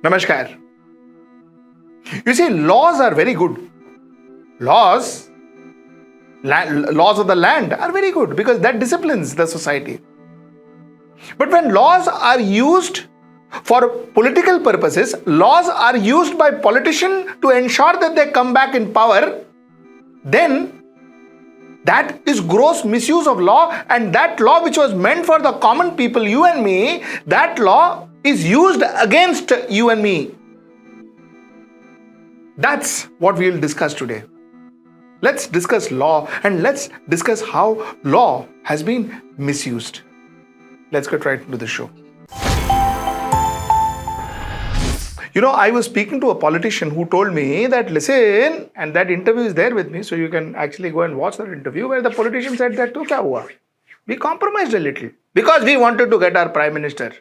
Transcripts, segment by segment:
Namaskar. You see, laws are very good. Laws of the land are very good because that disciplines the society. But when laws are used for political purposes, laws are used by politicians to ensure that they come back in power, then that is gross misuse of law, and that law which was meant for the common people, you and me, that law is used against you and me. That's what we will discuss today. Let's discuss law and let's discuss how law has been misused. Let's get right into the show. You know, I was speaking to a politician who told me that, listen, and that interview is there with me, so you can actually go and watch that interview, where the politician said that, to kya hua? We compromised a little because we wanted to get our prime minister.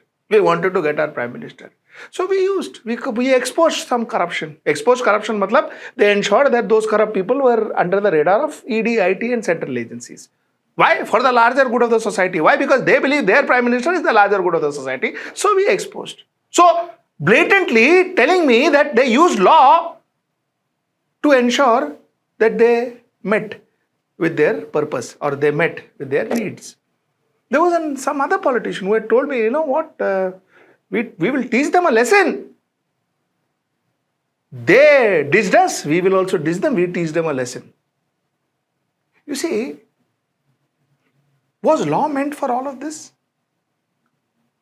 So we exposed some corruption. Exposed corruption matlab, they ensured that those corrupt people were under the radar of ED, IT and central agencies. Why? For the larger good of the society. Why? Because they believe their prime minister is the larger good of the society. So we exposed. So blatantly telling me that they used law to ensure that they met with their purpose or they met with their needs. There was some other politician who had told me, you know what, we will teach them a lesson. They ditched us, we will also ditch them, we teach them a lesson. You see, was law meant for all of this?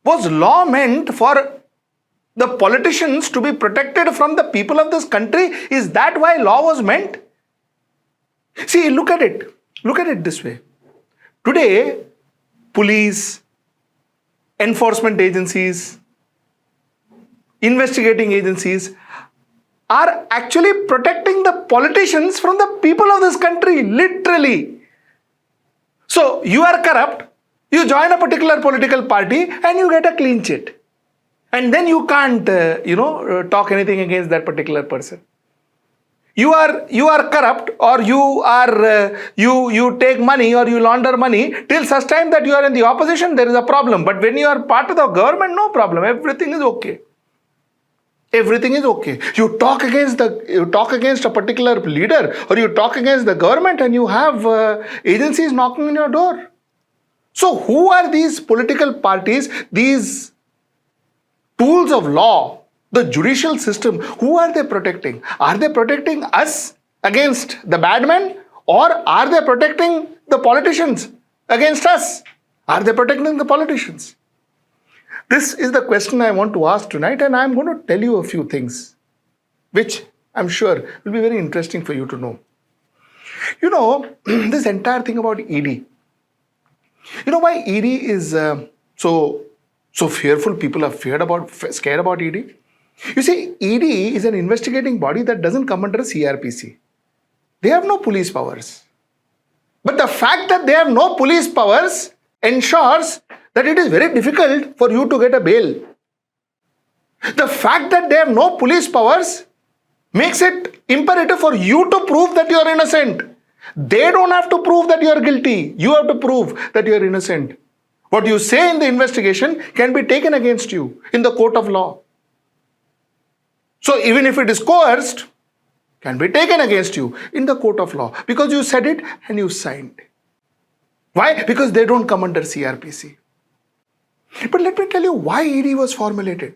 Was law meant for the politicians to be protected from the people of this country? Is that why law was meant? See, look at it. Look at it this way. Today, police, enforcement agencies, investigating agencies are actually protecting the politicians from the people of this country, literally. So, you are corrupt, you join a particular political party and you get a clean chit. And then you can't, talk anything against that particular person. You are corrupt, or you take money or you launder money till such time that you are in the opposition, there is a problem. But when you are part of the government, no problem. Everything is okay. Everything is okay. You talk against a particular leader, or you talk against the government, and you have agencies knocking on your door. So who are these political parties, these tools of law, the judicial system? Who are they protecting? Are they protecting us against the bad men, or are they protecting the politicians against us? Are they protecting the politicians? This is the question I want to ask tonight, and I'm going to tell you a few things which I'm sure will be very interesting for you to know. You know, this entire thing about ED. You know why ED is so fearful? People are scared about ED. You see, ED is an investigating body that doesn't come under CRPC. They have no police powers. But the fact that they have no police powers ensures that it is very difficult for you to get a bail. The fact that they have no police powers makes it imperative for you to prove that you are innocent. They don't have to prove that you are guilty. You have to prove that you are innocent. What you say in the investigation can be taken against you in the court of law. So even if it is coerced, can be taken against you in the court of law because you said it and you signed. Why? Because they don't come under CRPC. But let me tell you why ED was formulated.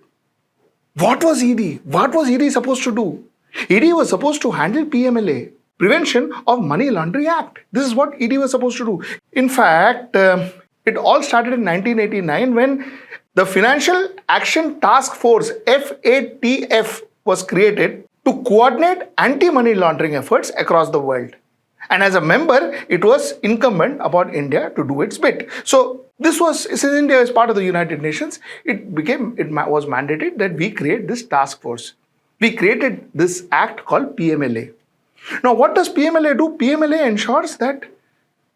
What was ED? What was ED supposed to do? ED was supposed to handle PMLA, Prevention of Money Laundering Act. This is what ED was supposed to do. In fact, it all started in 1989 when the Financial Action Task Force, FATF, was created to coordinate anti-money laundering efforts across the world. And as a member, it was incumbent upon India to do its bit. So since India is part of the United Nations, it was mandated that we create this task force. We created this act called PMLA. Now, what does PMLA do? PMLA ensures that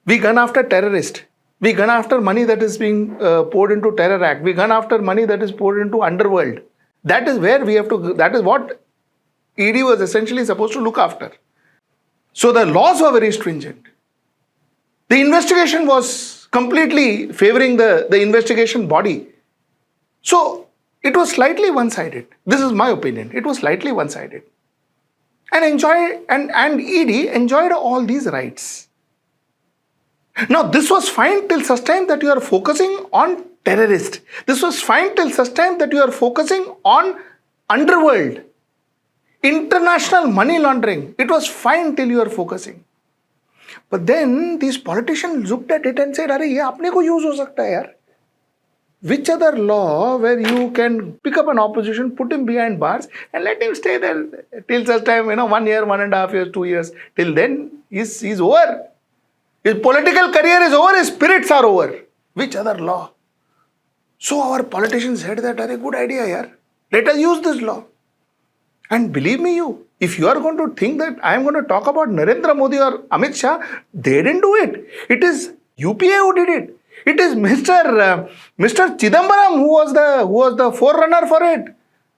we gun after terrorists. We gun after money that is being poured into terror act. We gun after money that is poured into underworld. That is where we have to, that is what ED was essentially supposed to look after. So the laws were very stringent. The investigation was completely favoring the investigation body. So it was slightly one-sided. This is my opinion. It was slightly one-sided. And ED enjoyed all these rights. Now, this was fine till such time that you are focusing on terrorists. This was fine till such time that you are focusing on underworld, international money laundering. It was fine till you are focusing. But then these politicians looked at it and said, "Arey, ye apne ko use ho sakta hai yaar." Which other law where you can pick up an opposition, put him behind bars and let him stay there till such time, 1 year, 1.5 years, 2 years. Till then, he's over. His political career is over, his spirits are over. Which other law? So our politicians said that, "Arey, good idea, yaar. Let us use this law." And believe me, if you are going to think that I am going to talk about Narendra Modi or Amit Shah, they didn't do it. It is UPA who did it. It is Mr. Chidambaram who was the forerunner for it.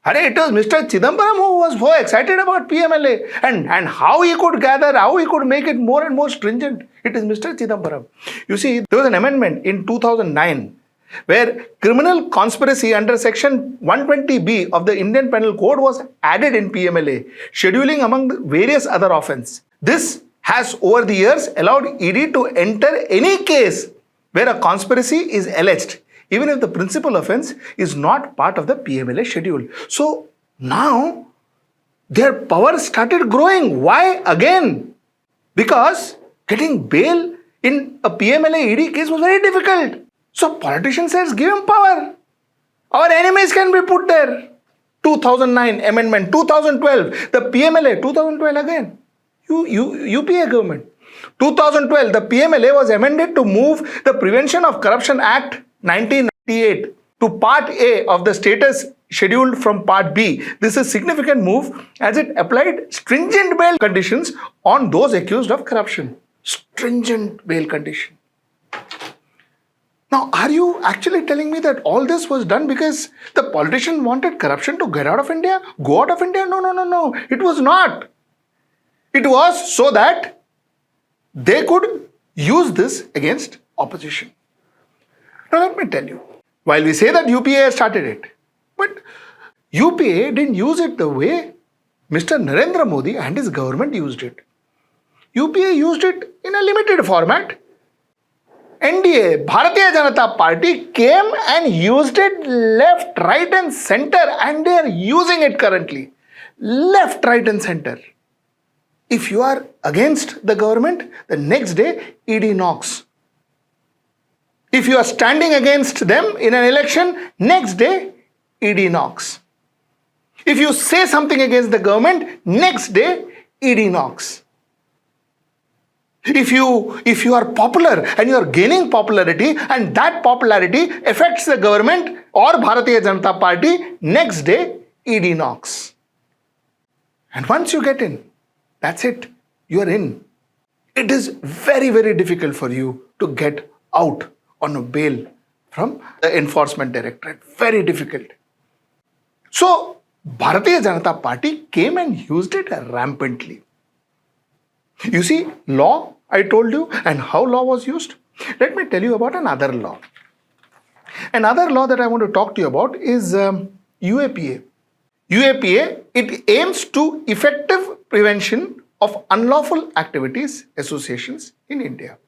It was Mr. Chidambaram who was so excited about PMLA and how he could gather, how he could make it more and more stringent. It is Mr. Chidambaram. You see, there was an amendment in 2009 where criminal conspiracy under section 120B of the Indian Penal Code was added in PMLA, scheduling among the various other offences. This has over the years allowed ED to enter any case where a conspiracy is alleged, even if the principal offence is not part of the PMLA schedule. So now their power started growing. Why again? Because getting bail in a PMLA ED case was very difficult. So politicians says, give him power. Our enemies can be put there. 2009 amendment, 2012, the PMLA, 2012 again, UPA government. 2012, the PMLA was amended to move the Prevention of Corruption Act 1998 to Part A of the status scheduled from Part B. This is a significant move as it applied stringent bail conditions on those accused of corruption. Stringent bail condition. Now, are you actually telling me that all this was done because the politician wanted corruption to get out of India? Go out of India? No. It was not. It was so that they could use this against opposition. Now, let me tell you, while we say that UPA started it, but UPA didn't use it the way Mr. Narendra Modi and his government used it. UPA used it in a limited format. NDA, Bharatiya Janata Party, came and used it left, right and center, and they are using it currently. Left, right and center. If you are against the government, the next day ED knocks. If you are standing against them in an election, next day ED knocks. If you say something against the government, next day ED knocks. If you are popular and you are gaining popularity and that popularity affects the government or Bharatiya Janata Party, next day ED knocks. And once you get in, that's it. You are in. It is very, very difficult for you to get out on a bail from the enforcement directorate. Very difficult. So, Bharatiya Janata Party came and used it rampantly. You see, law, I told you, and how law was used. Let me tell you about another law. Another law that I want to talk to you about is UAPA. UAPA, it aims to effective prevention of unlawful activities, associations in India.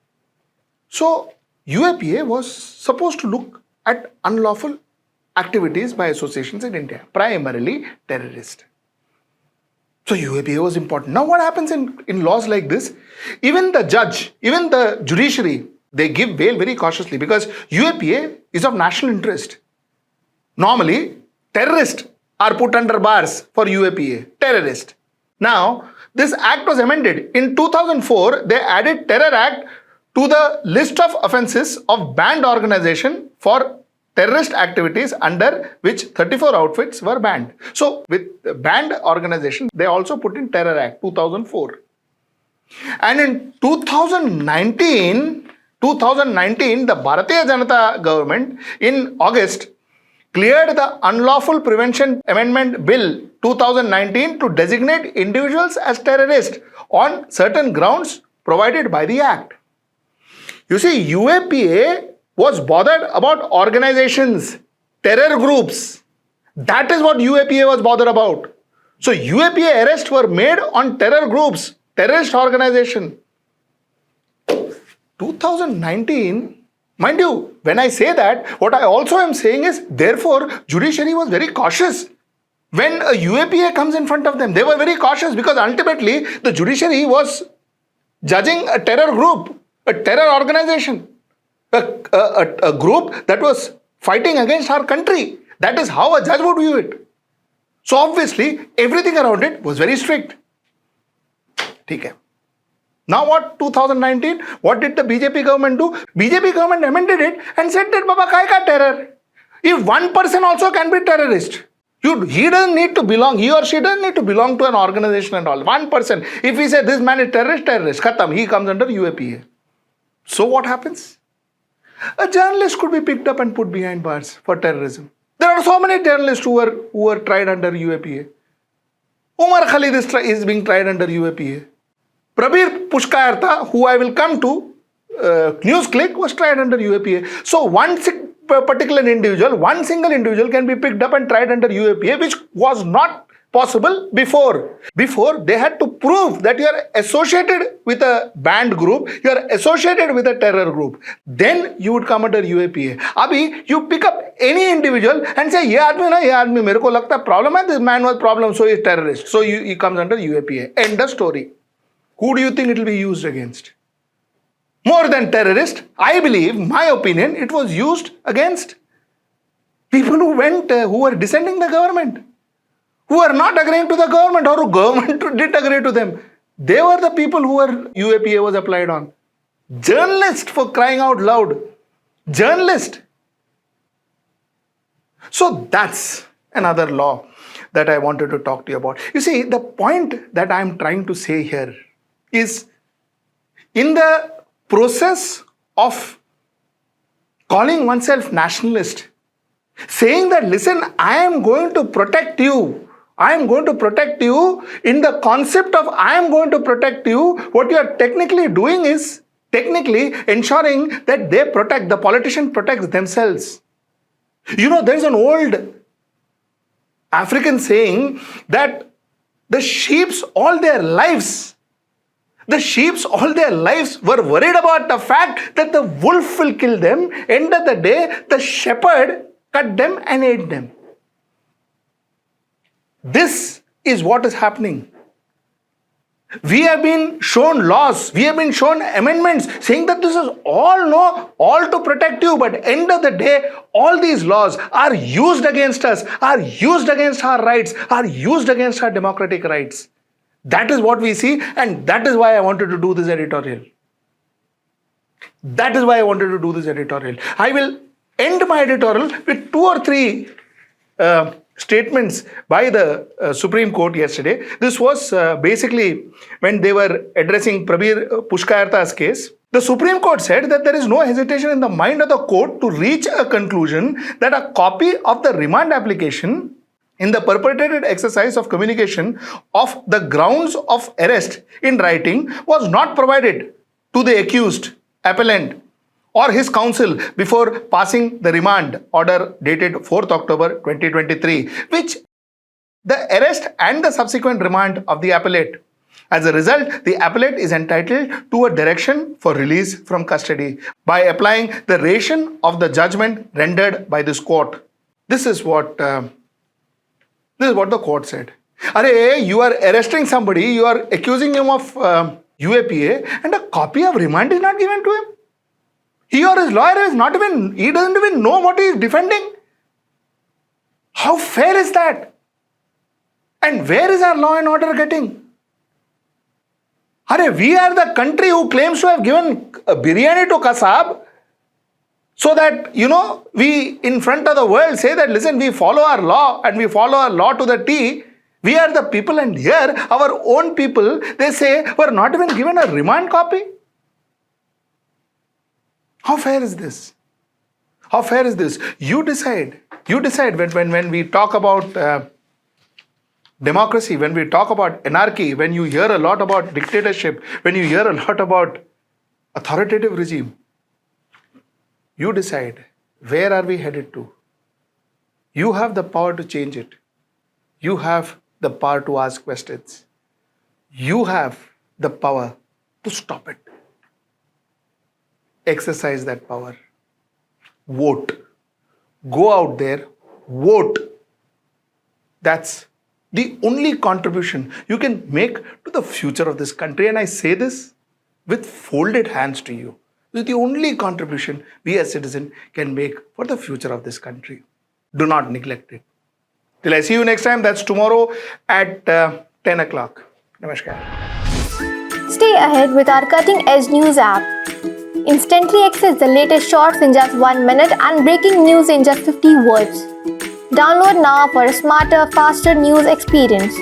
So, UAPA was supposed to look at unlawful activities by associations in India, primarily terrorist. So UAPA was important. Now what happens in laws like this? Even the judge, even the judiciary, they give bail very cautiously because UAPA is of national interest. Normally, terrorists are put under bars for UAPA, terrorist. Now, this act was amended. In 2004, they added Terror Act to the list of offences of banned organization for terrorist activities under which 34 outfits were banned. So, with banned organization, they also put in Terror Act 2004. And in 2019, the Bharatiya Janata government in August cleared the Unlawful Prevention Amendment Bill 2019 to designate individuals as terrorists on certain grounds provided by the Act. You see, UAPA was bothered about organizations, terror groups. That is what UAPA was bothered about. So UAPA arrests were made on terror groups, terrorist organization. 2019, mind you, when I say that, what I also am saying is, therefore, judiciary was very cautious. When a UAPA comes in front of them, they were very cautious because ultimately the judiciary was judging a terror group, a terror organization, a group that was fighting against our country. That is how a judge would view it. So obviously, everything around it was very strict. Okay. Now what, 2019, what did the BJP government do? BJP government amended it and said that, Baba, kai ka terror? If one person also can be terrorist, he doesn't need to belong, he or she doesn't need to belong to an organization and all. One person, if we say this man is terrorist, khatam, he comes under UAPA. So what happens? A journalist could be picked up and put behind bars for terrorism. There are so many journalists who were tried under UAPA. Umar Khalid is being tried under UAPA. Prabir Purkayastha, who I will come to, NewsClick, was tried under UAPA. So one particular individual, one single individual can be picked up and tried under UAPA, which was not possible before. Before, they had to prove that you are associated with a banned group, you are associated with a terror group. Then you would come under UAPA. Abhi, you pick up any individual and say, ye aadmi, mere ko lagta problem hai, this man was problem, so he is terrorist. So he comes under UAPA. End of story. Who do you think it will be used against? More than terrorist, I believe, my opinion, it was used against people who were dissenting the government, who are not agreeing to the government, or who government did agree to them. They were the people who were UAPA was applied on. Journalists, for crying out loud. Journalist. So that's another law that I wanted to talk to you about. You see, the point that I'm trying to say here is, in the process of calling oneself nationalist, saying that, listen, I am going to protect you. I am going to protect you in the concept of I am going to protect you. What you are technically doing is technically ensuring that the politician protects themselves. You know, there is an old African saying that the sheeps all their lives were worried about the fact that the wolf will kill them. End of the day, the shepherd cut them and ate them. This is what is happening. We have been shown laws, we have been shown amendments saying that this is all to protect you, but end of the day, all these laws are used against us, are used against our rights, are used against our democratic rights. That is what we see, and that is why I wanted to do this editorial. That is why I wanted to do this editorial. I will end my editorial with 2 or 3 statements by the Supreme Court yesterday. This was basically when they were addressing Prabir Purkayastha's case. The Supreme Court said that there is no hesitation in the mind of the court to reach a conclusion that a copy of the remand application in the perpetrated exercise of communication of the grounds of arrest in writing was not provided to the accused, appellant, or his counsel before passing the remand order dated 4th October 2023, which the arrest and the subsequent remand of the appellate. As a result, the appellate is entitled to a direction for release from custody by applying the ration of the judgment rendered by this court. This is what the court said. You are arresting somebody, you are accusing him of UAPA, and a copy of remand is not given to him. He or his lawyer he doesn't even know what he is defending. How fair is that? And where is our law and order getting? We are the country who claims to have given a biryani to Kasab so that, we in front of the world say that, listen, we follow our law and we follow our law to the T. We are the people, and here our own people, they say, were not even given a remand copy. How fair is this? How fair is this? You decide. You decide when we talk about democracy, when we talk about anarchy, when you hear a lot about dictatorship, when you hear a lot about authoritative regime, you decide, where are we headed to? You have the power to change it. You have the power to ask questions. You have the power to stop it. Exercise that power. Vote. Go out there, vote. That's the only contribution you can make to the future of this country. And I say this with folded hands to you. This is the only contribution we as citizens can make for the future of this country. Do not neglect it. Till I see you next time, that's tomorrow at 10 o'clock. Namaskar. Stay ahead with our cutting-edge news app. Instantly access the latest shorts in just 1 minute and breaking news in just 50 words. Download now for a smarter, faster news experience.